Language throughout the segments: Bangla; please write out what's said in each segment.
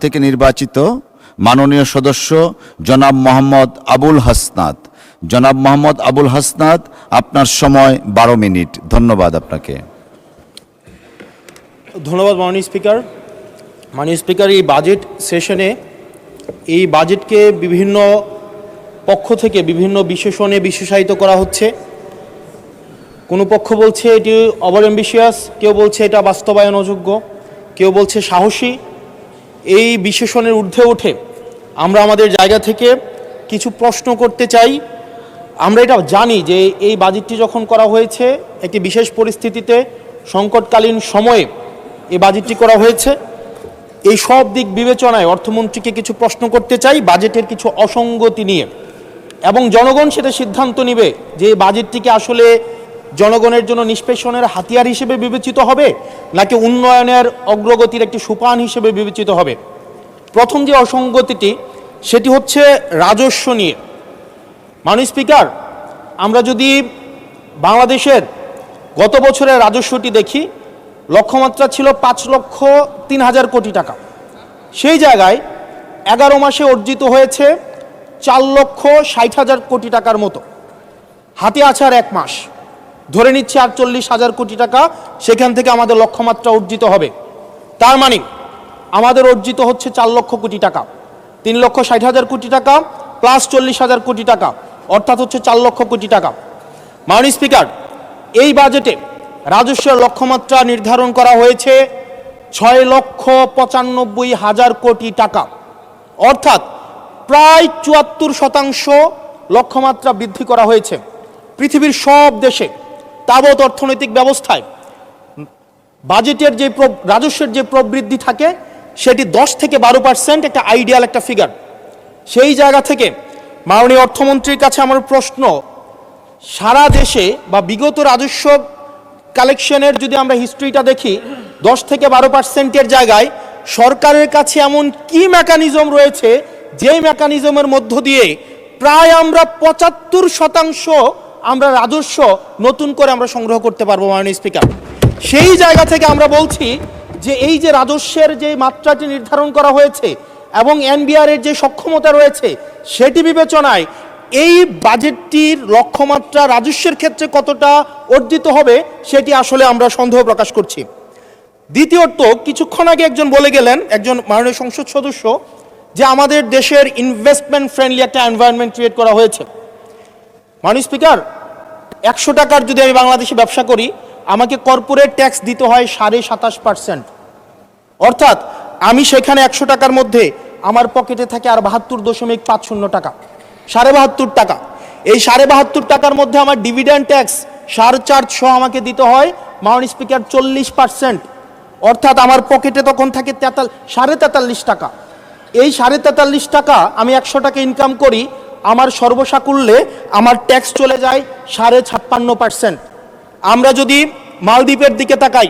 থেকে নির্বাচিত মাননীয় সদস্য জনাব মোহাম্মদ আবুল হাসনাত। জনাব মোহাম্মদ আবুল হাসনাত, আপনার সময় 12 মিনিট। ধন্যবাদ আপনাকে। ধন্যবাদ মাননীয় স্পিকার। মাননীয় স্পিকার, এই বাজেট সেশনে এই বাজেটকে বিভিন্ন পক্ষ থেকে বিভিন্ন বিশেষণে বিশেষায়িত করা হচ্ছে। কোনো পক্ষ বলছে এটি ওভার অ্যাম্বিশিয়াস, কেউ বলছে এটা বাস্তবায়ন অযোগ্য, কেউ বলছে সাহসী। এই বিশেষণের ঊর্ধ্বে উঠে আমরা আমাদের জায়গা থেকে কিছু প্রশ্ন করতে চাই। আমরা এটা জানি যে এই বাজেটটি যখন করা হয়েছে একটি বিশেষ পরিস্থিতিতে, সংকটকালীন সময়ে এই বাজেটটি করা হয়েছে। এই সব দিক বিবেচনায় অর্থমন্ত্রীকে কিছু প্রশ্ন করতে চাই বাজেটের কিছু অসঙ্গতি নিয়ে, এবং জনগণ সেটা সিদ্ধান্ত নেবে যে এই বাজেটটিকে আসলে জনগণের জন্য নিষ্পেষণের হাতিয়ার হিসেবে বিবেচিত হবে নাকি উন্নয়নের অগ্রগতির একটি সোপান হিসেবে বিবেচিত হবে। প্রথম যে অসঙ্গতিটি সেটি হচ্ছে রাজস্ব নিয়ে। মাননীয় স্পিকার, আমরা যদি বাংলাদেশের গত বছরের রাজস্বটি দেখি, লক্ষ্যমাত্রা ছিল 5,03,000 কোটি টাকা। সেই জায়গায় 11 মাসে অর্জিত হয়েছে 4,60,000 কোটি টাকার মতো। হাতে আছে আর 1 মাস, ধরে নিচ্ছে 48,000 কোটি টাকা সেখান থেকে আমাদের লক্ষ্যমাত্রা অর্জিত হবে। তার মানে আমাদের অর্জিত হচ্ছে 4 লক্ষ কোটি টাকা, 3,60,000 কোটি টাকা প্লাস 40,000 কোটি টাকা, অর্থাৎ হচ্ছে 4 লক্ষ কোটি টাকা। মাননীয় স্পিকার, এই বাজেটে রাজস্বের লক্ষ্যমাত্রা নির্ধারণ করা হয়েছে 6,95,000 কোটি টাকা, অর্থাৎ প্রায় 74% লক্ষ্যমাত্রা বৃদ্ধি করা হয়েছে। পৃথিবীর সব দেশে তাবৎ অর্থনৈতিক ব্যবস্থায় বাজেটের যে রাজস্বের যে প্রবৃদ্ধি থাকে সেটি 10 থেকে 12%, একটা আইডিয়াল একটা ফিগার। সেই জায়গা থেকে মাননীয় অর্থমন্ত্রীর কাছে আমার প্রশ্ন, সারা দেশে বা বিগত রাজস্ব কালেকশনের যদি আমরা হিস্ট্রিটা দেখি, 10 থেকে 12%-এর জায়গায় সরকারের কাছে এমন কি মেকানিজম রয়েছে যেই মেকানিজমের মধ্য দিয়ে প্রায় আমরা 75% আমরা রাজস্ব নতুন করে আমরা সংগ্রহ করতে পারবো। মাননীয় স্পিকার, সেই জায়গা থেকে আমরা বলছি যে এই যে রাজস্বের যে মাত্রাটি নির্ধারণ করা হয়েছে এবং এনবিআর এর যে সক্ষমতা রয়েছে সেটি বিবেচনায় এই বাজেটটির লক্ষ্যমাত্রা রাজস্বের ক্ষেত্রে কতটা অর্জিত হবে সেটি আসলে আমরা সন্দেহ প্রকাশ করছি। দ্বিতীয়ত, কিছুক্ষণ আগে একজন বলে গেলেন, একজন মাননীয় সংসদ সদস্য, যে আমাদের দেশের ইনভেস্টমেন্ট ফ্রেন্ডলি একটা এনভায়রনমেন্ট ক্রিয়েট করা হয়েছে। মাননীয় স্পিকার, 100 টাকার যদি আমি বাংলাদেশে ব্যবসা করি, আমাকে কর্পোরেট ট্যাক্স দিতে হয় 27.5%, অর্থাৎ আমি সেখানে 100 টাকার মধ্যে আমার পকেটে থাকে আর 72.50 টাকা, 72.5 টাকা। এই 72.5 টাকার মধ্যে আমার ডিভিডেন্ড ট্যাক্স 4.5 সহ আমাকে দিতে হয় মাননীয় স্পিকার 40%, অর্থাৎ আমার পকেটে তখন থাকে 43.5 টাকা। এই 43.5 টাকা আমি 100 টাকা ইনকাম করি, আমার সর্বসাকুল্যে আমার ট্যাক্স চলে যায় 56.5%। আমরা যদি মালদ্বীপের দিকে তাকাই,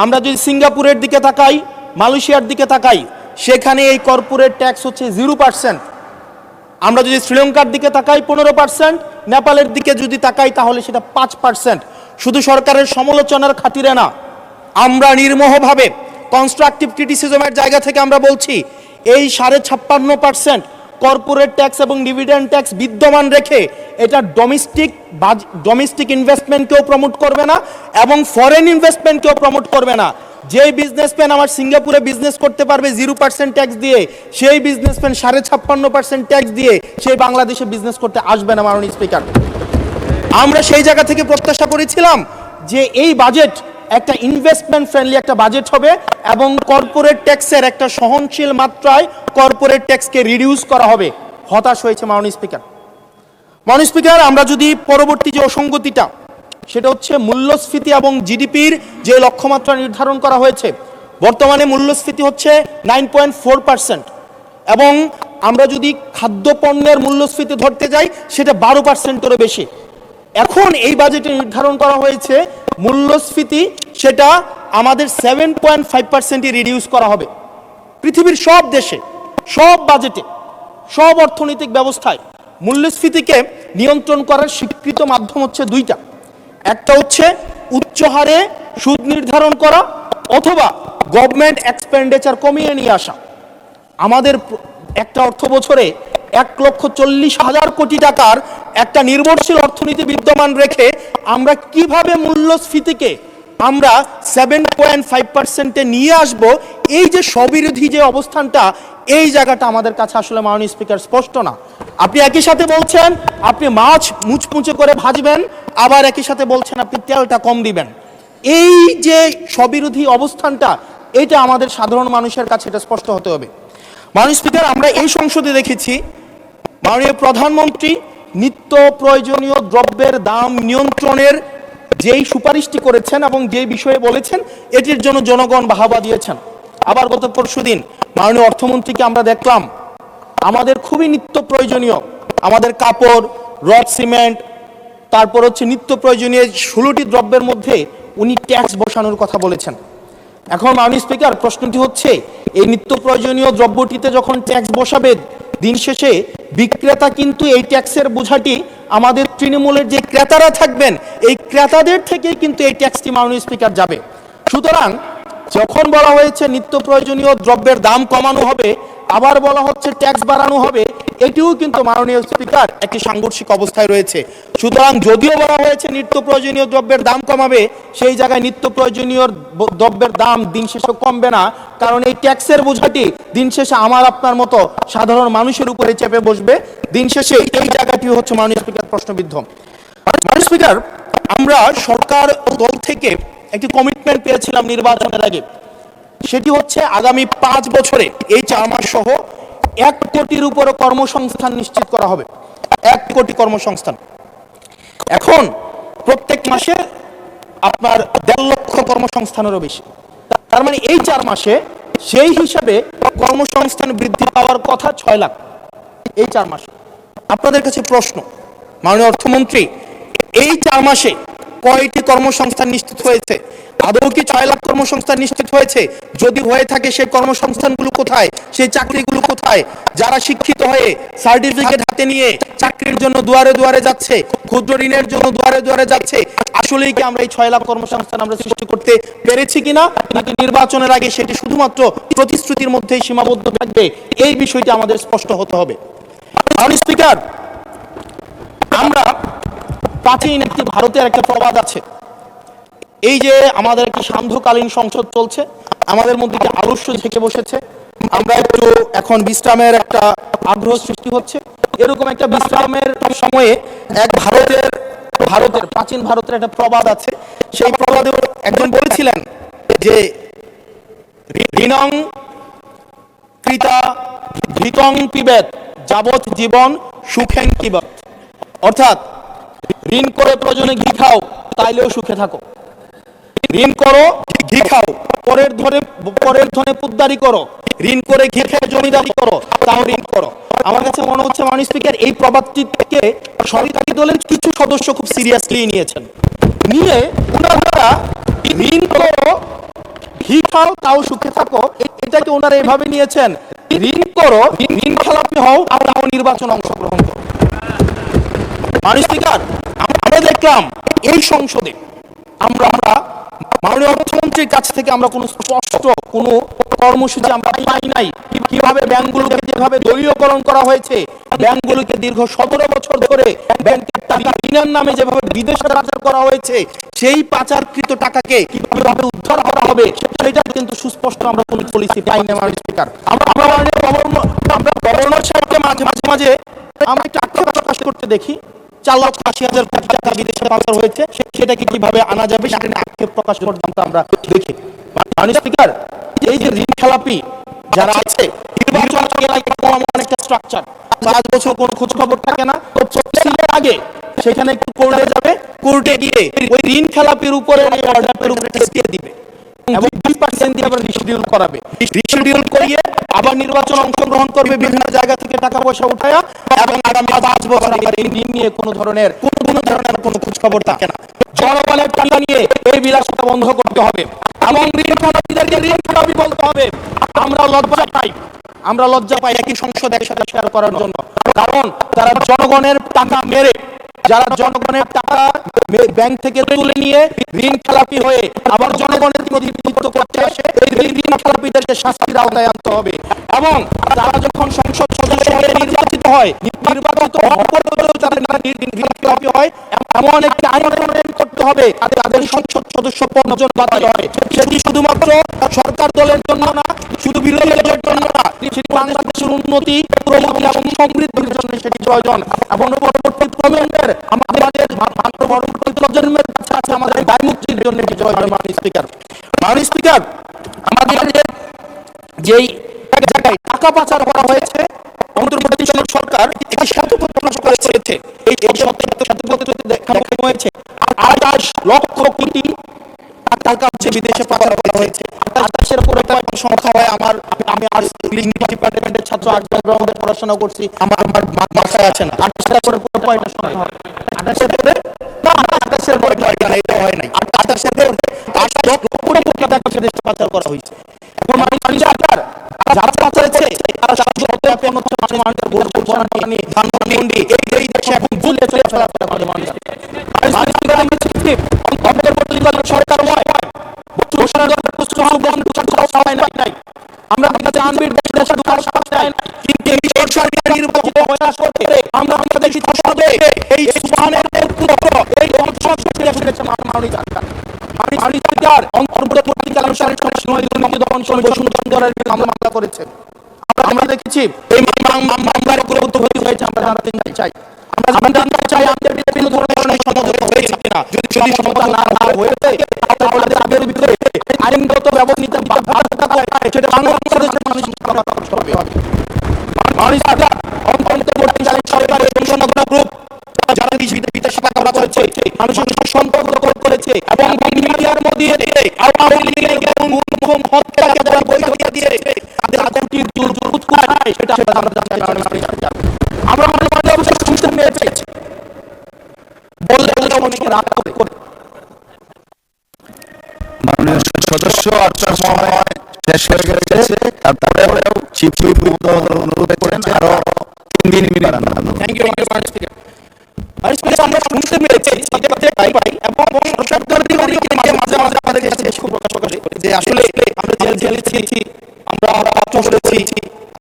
আমরা যদি সিঙ্গাপুরের দিকে তাকাই, মালয়েশিয়ার দিকে তাকাই, সেখানে এই কর্পোরেট ট্যাক্স হচ্ছে 0%। আমরা যদি শ্রীলঙ্কার দিকে তাকাই 15%, নেপালের দিকে যদি তাকাই তাহলে সেটা 5%। শুধু সরকারের সমালোচনার খাতিরে না, আমরা নির্মোহভাবে কনস্ট্রাকটিভ ক্রিটিসিজমের জায়গা থেকে আমরা বলছি এই 56.5% কর্পোরেট ট্যাক্স এবং ডিভিডেন্ড ট্যাক্স বিদ্যমান রেখে এটা ডোমেস্টিক ইনভেস্টমেন্টকেও প্রমোট করবে না এবং ফরেন ইনভেস্টমেন্টকেও প্রমোট করবে না। যেই বিজনেসম্যান আমার সিঙ্গাপুরে বিজনেস করতে পারবে 0% ট্যাক্স দিয়ে, সেই বিজনেসম্যান 56.5% ট্যাক্স দিয়ে সেই বাংলাদেশে বিজনেস করতে আসবে না। মাননীয় স্পিকার, আমরা সেই জায়গা থেকে প্রত্যাশা করেছিলাম যে এই বাজেট একটা ইনভেস্টমেন্ট ফ্রেন্ডলি একটা বাজেট হবে এবং কর্পোরেট ট্যাক্সের একটা সহনশীল মাত্রায় কর্পোরেট ট্যাক্সকে রিডিউস করা হবে। হতাশ হয়েছে মাননীয় স্পিকার। মাননীয় স্পিকার, আমরা যদি পরবর্তী যে অসঙ্গতিটা, সেটা হচ্ছে মূল্যস্ফীতি এবং জিডিপির যে লক্ষ্যমাত্রা নির্ধারণ করা হয়েছে। বর্তমানে মূল্যস্ফীতি হচ্ছে 9.4% এবং আমরা যদি খাদ্যপণ্যের মূল্যস্ফীতি ধরতে যাই সেটা 12%-এরও বেশি। এখন এই বাজেটে নির্ধারণ করা হয়েছে মূল্যস্ফীতি সেটা আমাদের 7.5%-ই রিডিউস করা হবে। পৃথিবীর সব দেশে, সব বাজেটে, সব অর্থনৈতিক ব্যবস্থায় মূল্যস্ফীতিকে নিয়ন্ত্রণ করার স্বীকৃত মাধ্যম হচ্ছে দুইটা। একটা হচ্ছে উচ্চ হারে সুদ নির্ধারণ করা অথবা গভর্নমেন্ট এক্সপেন্ডিচার কমিয়ে নিয়ে আসা। আমাদের একটা অর্থ বছরে 1,40,000 কোটি টাকার একটা নির্ভরশীল অর্থনীতি বিদ্যমান রেখে আমরা কিভাবে মূল্যস্ফীতিকে আমরা 7.5%-এ নিয়ে আসব, এই যে স্ববিরোধী যে অবস্থানটা, এই জায়গাটা আমাদের কাছে আসলে মাননীয় স্পিকার স্পষ্ট না। আপনি একই সাথে বলছেন আপনি মাছ মুচমুচে করে ভাজবেন, আবার একই সাথে বলছেন আপনি তেলটা কম দিবেন। এই যে স্ববিরোধী অবস্থানটা, এটা আমাদের সাধারণ মানুষের কাছে এটা স্পষ্ট হতে হবে। মাননীয় স্পিকার, আমরা এই সংসদে দেখেছি মাননীয় প্রধানমন্ত্রী নিত্য প্রয়োজনীয় দ্রব্যের দাম নিয়ন্ত্রণের যেই সুপারিশটি করেছেন এবং যে বিষয়ে বলেছেন, এটির জন্য জনগণ বাহবা দিয়েছেন। আবার গত পরশুদিন মাননীয় অর্থমন্ত্রীকে আমরা দেখলাম আমাদের খুবই নিত্য প্রয়োজনীয় আমাদের কাপড়, রড, সিমেন্ট, তারপর হচ্ছে নিত্য প্রয়োজনীয় 16টি দ্রব্যের মধ্যে উনি ট্যাক্স বসানোর কথা বলেছেন। এখন মাননীয় স্পিকার, প্রশ্নটি হচ্ছে এই নিত্য প্রয়োজনীয় দ্রব্যটিতে যখন ট্যাক্স বসাবে, দিন শেষে বিক্রেতা কিন্তু এই ট্যাক্সের বোঝাটি আমাদের তৃণমূলের যে ক্রেতারা থাকবেন এই ক্রেতাদের থেকে কিন্তু এই ট্যাক্সটি মাননীয় স্পিকার যাবে। সুতরাং যখন বলা হয়েছে নিত্য প্রয়োজনীয় দ্রব্যের দাম কমানো হবে, আবার বলা হচ্ছে ট্যাক্স বাড়ানো হবে, এটিও কিন্তু মাননীয় স্পিকার একটি সাংঘর্ষিক অবস্থায় রয়েছে। সুতরাং যদিও বলা হয়েছে নিত্য প্রয়োজনীয় দ্রব্যের দাম কমাবে, সেই জায়গায় নিত্য প্রয়োজনীয় দ্রব্যের দাম দিন শেষে কমবে না, কারণ এই ট্যাক্সের বোঝাটি দিন শেষে আমার আপনার মতো সাধারণ মানুষের উপরে চেপে বসবে। দিন শেষে এই জায়গাটি হচ্ছে মাননীয় স্পিকার প্রশ্নবিদ্ধ। মাননীয় স্পিকার, আমরা সরকার দল থেকে একটি কমিটমেন্ট পেয়েছিলাম নির্বাচনের আগে, সেটি হচ্ছে আগামী 5 বছরে এই 4 মাস সহ 1 কোটির উপরে কর্মসংস্থান নিশ্চিত করা হবে। 1 কোটি কর্মসংস্থান। এখন প্রত্যেক মাসে আপনার 1.5 লক্ষ কর্মসংস্থানেরও বেশি। তার মানে এই 4 মাসে সেই হিসাবে কর্মসংস্থান বৃদ্ধি পাওয়ার কথা 6 লাখ এই 4 মাসে। আপনাদের কাছে প্রশ্ন, মাননীয় অর্থমন্ত্রী, এই 4 মাসে কয়টি কর্মসংস্থান নিশ্চিত হয়েছে? আদৌ কি 6 লাখ কর্মসংস্থান নিশ্চিত হয়েছে? যদি হয়ে থাকে সেই কর্মসংস্থানগুলো কোথায়? সেই চাকরিগুলো কোথায়? যারা শিক্ষিত হয়ে সার্টিফিকেট হাতে নিয়ে চাকরির জন্য দুয়ারে দুয়ারে যাচ্ছে, ক্ষুদ্র ঋণের জন্য দুয়ারে দুয়ারে যাচ্ছে, আসলেই কি আমরা এই 6 লাখ কর্মসংস্থান আমরা সৃষ্টি করতে পেরেছি কিনা, নাকি নির্বাচনের আগে সেটি শুধুমাত্র প্রতিশ্রুতির মধ্যেই সীমাবদ্ধ থাকবে? এই বিষয়টি আমাদের স্পষ্ট হতে হবে। মাননীয় স্পিকার, আমরা প্রাচীন একটি ভারতের একটা প্রবাদ আছে, এই যে আমাদের একটি সান্ধ্যকালীন সংসদ চলছে, আমাদের মধ্যে একটি আলস্য ঝেঁকে বসেছে, আমরা একটু এখন বিশ্রামের একটা আগ্রহ সৃষ্টি হচ্ছে। এরকম একটা বিশ্রামের সময়ে এক ভারতের প্রাচীন ভারতের একটা প্রবাদ আছে, সেই প্রবাদে একজন বলেছিলেন যে ঋণং কৃতা ঘৃতং পিবেত যাবৎ জীবন সুখেন কিবত। অর্থাৎ ঋণ করে প্রয়োজনে ঘি খাও, তাইলেও সুখে থাকো। ঋণ করো, ঘি খাও, পরের ধনে পুদ্দারি করো, ঋণ করে ঘি খেয়ে জমিদারি করো, তাও ঋণ করো। আমার কাছে মনে হচ্ছে মাননীয় স্পিকার, এই প্রবাদটিকে সরকারি দলের কিছু সদস্য খুব সিরিয়াসলি নিয়েছেন, নিয়ে ওনারা ঋণ করো, ঘি খাও, তাও সুখে থাকো, এটাকে ওনারা এভাবে নিয়েছেন, ঋণ করো, ঋণ খেলাপি হও, তাও নির্বাচন অংশগ্রহণ করো। মাননীয় স্পিকার, আমরা দেখলাম এই সংসদে আমরা মাননীয় অর্থমন্ত্রীর কাছ থেকে আমরা কোনো স্পষ্ট কোনো কর্মসূচি আমরা পাই নাই। কিভাবে ব্যাংকগুলোকে যেভাবে দলীয়করণ করা হয়েছে, ব্যাংকগুলোকে দীর্ঘ 17 বছর ধরে ব্যাংকের টাকা ঋণের নামে যেভাবে বিদেশে পাচার করা হয়েছে, সেই পাচারকৃত টাকাকে কিভাবে উদ্ধার করা হবে, সেটা কিন্তু সুস্পষ্ট আমরা কোনো পলিসি পাই না। মাননীয় স্পিকার, আমরা গভর্নর সাহেবকে মাঝে মাঝে আমরা একটু আক্ষেপ প্রকাশ করতে দেখি, 4,80,000 কোটি টাকা বিদেশে পাচার হয়েছে, সেটাকে কিভাবে আনা যাবে সেটা নিয়ে আক্ষেপ প্রকাশ পর্যন্ত আমরা দেখি। মাননীয় স্পিকার, এই যে ঋণ খেলাপি যারা আছে, নির্বাচন একটা স্ট্রাকচার, 5 বছর কোনো খোঁজ খবর থাকে না, আগে সেখানে একটু কোর্টে যাবে, কোর্টে গিয়ে ওই ঋণ খেলাপির উপরে অর্ডারের উপরে দিয়ে দিবে এবং 20% দিয়ে আবার রিশিডিউল করাবে, রিশিডিউল করিয়ে আবার নির্বাচন অংশগ্রহণ করবে, বিভিন্ন জায়গা থেকে টাকা পয়সা উঠায়া, এবং আগামী 5 বছর আবার এই ঋণ নিয়ে কোনো ধরনের কোনো খোঁজ খবর থাকে না। জনগণের টাকা নিয়ে এই বিলাসিতা বন্ধ করতে হবে এবং ঋণ খেলাপিদেরকে ঋণ খেলাপি বলতে হবে। আমরা লজ্জা পাই একই সংসদ একসাথে শেয়ার করার জন্য, কারণ তারা জনগণের টাকা মেরে যারা জনগণের টাকা ব্যাংক থেকে তুলে নিয়ে ঋণ খেলাপি হয়ে আবার জনগণের প্রতিনিধিত্ব করতে আসে, এই ঋণ খেলাপিদেরকে শাস্তির আওতায় আনতে হবে। এবং তারা যখন সংসদ সদস্য হয়ে নির্বাচিত হয়, নির্বাচিত হওয়ার পরেও তাদের ঋণ খেলাপি হয়, এমন একটি আইন প্রণয়ন করতে হবে তাদের সংসদ সদস্য পর্যন্ত বাতিল হয়। সেটি শুধুমাত্র সরকার দলের জন্য না, শুধু বিরোধী দলের জন্য না, সেটি বাংলাদেশের উন্নতি, প্রগতি এবং সমৃদ্ধির জন্য সেটি প্রয়োজন। এবং পরবর্তী প্রজন্মের আমাদের পরবর্তী প্রজন্মের কাছে আছে আমাদের দায় মুক্তির জন্য এটি প্রয়োজন। মাননীয় স্পিকার, আমাদের যেই জায়গায় টাকা পাচার করা হয়েছে, অন্তর্বর্তীকালীন সরকার একটি শ্বেতপত্র প্রকাশ করেছে। এই শ্বেতপত্রে দেখানো হয়েছে 28 লক্ষ কোটি টাকা হচ্ছে বিদেশে পাচার করা হয়েছে। 28-এর উপরে একটা সংখ্যা হয়। আমি আর ইংলিশ ডিপার্টমেন্টের ছাত্র, আর্টস ব্যাকগ্রাউন্ডে পড়াশোনা করছি, আমার মাথায় আছে না 28-এর উপরে কয়টা সংখ্যা হয়? 28-এর উপরে না, 28-এর উপরে কয়টা? এটা হয় নাই। 28-এর উপরে 8 লক্ষ কোটি টাকা বিদেশে পাচার করা হয়েছে। এখন যারা পাচারেছে তারা মানুষের ভোট নিয়ে ধানমন্ডি এই দেশে এখন ভুলে চলে চলাফেরা করে মানুষ। সরকার আমরা আনবির দেশে ঢোকার সাহস নাই, কিন্তু এই সরকার নির্বাচিত আমরা আমাদের সংসদে এই সুবহানের পুত্র এই সংসদে এসেছে মাননীয় স্পিকার। অন্তর্বর্তীকালীন সরকার বসুন্ধরার বিরুদ্ধে মামলা করেছে। আমরা দেখেছি এই মামলার গুরুত্ব হয়েছে। আমরা জানতে চাই আমাদের বিভিন্ন ধরনের সমাধান হয়েছে কিনা। যদি সমাধান না হয়েছে তাহলে তাদের ভিতরে আইনগত ব্যবস্থা নিতে সেটা বাংলাদেশের মানুষ করতে হবে। অন্তর্বর্তীকালীন সরকারের গ্রুপ যারা বিদেশে টাকা করা হয়েছে, মানুষের সম্পর্ক করেছে এবং মিডিয়ার মধ্যে আওয়ামী লীগের হত্যাকে যারা বৈধ দিয়েছে তাদের কোটির দুর্বুত কোথায় সেটা আমরা জানতে চাই। আমরা মাঝে অবশ্যই শুনতে পেয়েছি বললে অনেকে রাগ করে। মাননীয় সদস্য, আপনার সময় শেষ হয়ে গেছে। তারপরেও চিফ হুইপ অনুরোধ করেন আরো 3 মিনিট বাড়ানো। থ্যাংক ইউ মাননীয় স্পিকার। আমরা শুনতে পেয়েছি এবং সরকার মাঝে আমাদের কাছে খুব প্রকাশ করে যে আসলে আমরা জেলে ছিলাম, আমরা করেছি,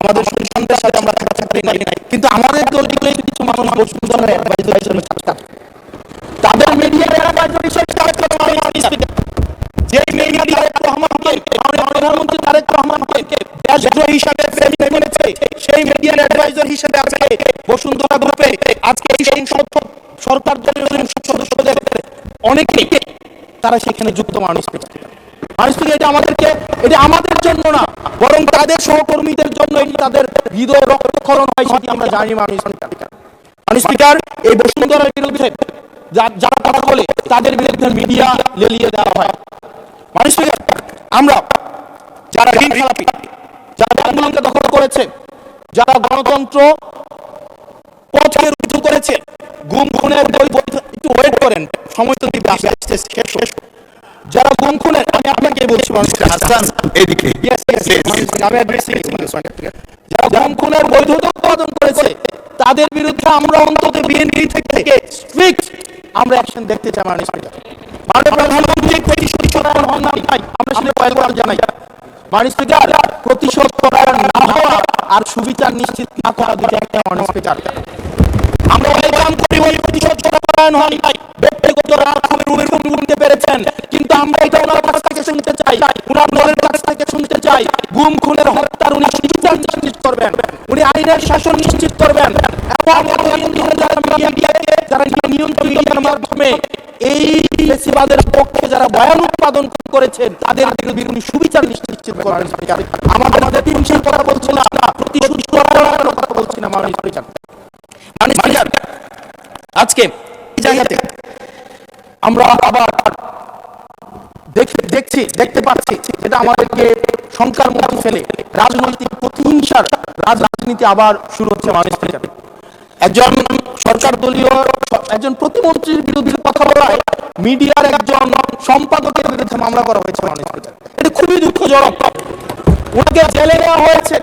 আমাদের সন্তানের সাথে আমরা থাকতে নাই, কিন্তু আমাদের দলগুলো কিছু মানুষ বসুন্ধরা অ্যাডভাইজার হিসেবে তাদের মিডিয়ার অ্যাডভাইজার হিসেবে যে মিডিয়া প্রধানমন্ত্রী তারেক রহমানকে দেশদ্রোহী হিসাবে মেনেছে, সেই মিডিয়ার অ্যাডভাইজার হিসেবে আজকে বসুন্ধরা গ্রুপে আজকে এই সরকার দলের সদস্যদের অনেকেই তারা সেখানে যুক্ত। মাননীয় স্পিকার, এটা আমাদের জন্য না, বরং তাদের সহকর্মীদের জন্য তাদের হৃদয় রক্তক্ষরণ হয়, সেটি আমরা জানি। মাননীয় স্পিকার, এই বসুন্ধরার বিরুদ্ধে যারা কথা বলে তাদের বিরুদ্ধে মিডিয়া লেলিয়ে দেওয়া হয়। মাননীয় স্পিকার, আমরা যারা ঋণ খেলাপি, যারা আন্দোলনকে দখল করেছে, যারা গণতন্ত্র পথকে রুজু করেছে, গুম খুনের একটু ওয়েট করেন, সময় তো দিবে আসতে শেষ। যারা গুম খুনের, আমি আপনাকে বলছি যারা গুম খুনের বৈধতা উৎপাদন করেছে তাদের বিরুদ্ধে আমরা অন্তত বিএনপি থেকে স্ট্রিক্ট আমরা অ্যাকশন দেখতে চাই। মাননীয় স্পিকার, প্রধানমন্ত্রী প্রতিশোধ পরায়ণ হন নাই, আমরা সেটা কয়েকবার জানাই। মাননীয় স্পিকার, প্রতিশোধ পরায়ণ না হওয়া আর সুবিচার নিশ্চিত না করা দুটো একটা। মাননীয় স্পিকার, আমরা ওয়েলকাম করি ওই প্রতিশোধ পরায়ণ হন নাই, ব্যক্তিগত রুমের উঠতে পেরেছেন, কিন্তু আমরা এটা ওনার কাছ থেকে শুনতে চাই, ওনার দলের কাছ থেকে শুনতে চাই গুম খুনের হত্যার উনি সুবিচার নিশ্চিত করবেন, উনি আইনের শাসন নিশ্চিত করবেন এবং যারা নিয়ন্ত্রণের মাধ্যমে এই ফেসিবাদের পক্ষে যারা বয়ান উৎপাদন করেছেন তাদের বিরুদ্ধে উনি সুবিচার নিশ্চিত করবেন। আমাদের হিংসার কথা বলছি না, প্রতিশোধ পরায়ণের কথা বলছি না। মাননীয় স্পিকার, আজকে এই জায়গাতে আমরা আবার দেখতে পাচ্ছি যেটা আমাদেরকে শঙ্কার মধ্যে ফেলে, রাজনৈতিক প্রতিহিংসার রাজনীতি আবার শুরু হচ্ছে। মাননীয় স্পিকার, একজন সরকার দলীয় একজন প্রতিমন্ত্রীর বিরুদ্ধে কথা বলায় মিডিয়ার একজন সম্পাদকের বিরুদ্ধে মামলা করা হয়েছে। মাননীয় স্পিকার, এটা খুবই দুঃখজনক। ওনাকে জেলে নেওয়া হয়েছে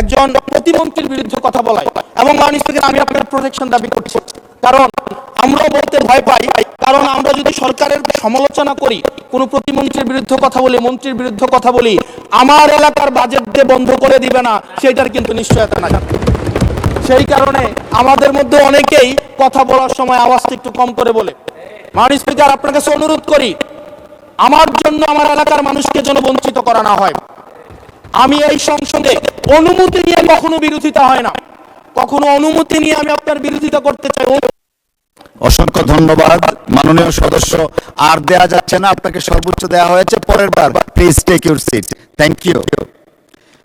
একজন প্রতিমন্ত্রীর বিরুদ্ধে কথা বলায়, এবং মাননীয় স্পিকার, আমি আপনার প্রোটেকশন দাবি করছি, কারণ আমরাও বলতে ভয় পাই, কারণ আমরা যদি সরকারের সমালোচনা করি, কোনো প্রতিমন্ত্রীর বিরুদ্ধে কথা বলি, মন্ত্রীর বিরুদ্ধে কথা বলি, আমার এলাকার বাজেট দিয়ে বন্ধ করে দিবে না সেটার কিন্তু নিশ্চয়তা নাই। সেই কারণে আমাদের মধ্যে অনেকেই কথা বলার সময় আওয়াজটা একটু কম করে বলে। মাননীয় স্পিকার, আপনার কাছে অনুরোধ করি, আমার জন্য আমার এলাকার মানুষকে যেন বঞ্চিত করা না হয়। আমি এই সংসদে অনুমতি নিয়ে কখনো বিরোধিতা হয় না, কখনো অনুমতি নিয়ে আমি আপনার বিরোধিতা করতে চাই। অসংখ্য ধন্যবাদ মাননীয় সদস্য। আর দেয়া যাচ্ছে না, আপনাকে সর্বোচ্চ দেয়া হয়েছে, পরের বার please take your seat. Thank you.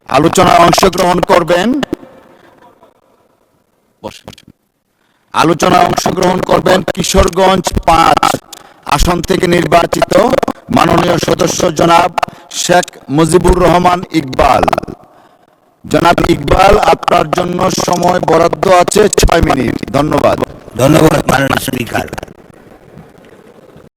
আলোচনায় অংশগ্রহণ করবেন, আলোচনায় অংশগ্রহণ করবেন কিশোরগঞ্জ 5 আসন থেকে নির্বাচিত মাননীয় সদস্য জনাব শেখ মুজিবুর রহমান ইকবাল। জনাব ইকবাল, আপনার জন্য সময় বরাদ্দ আছে 6 মিনিট। ধন্যবাদ। ধন্যবাদ মাননীয় স্পিকার।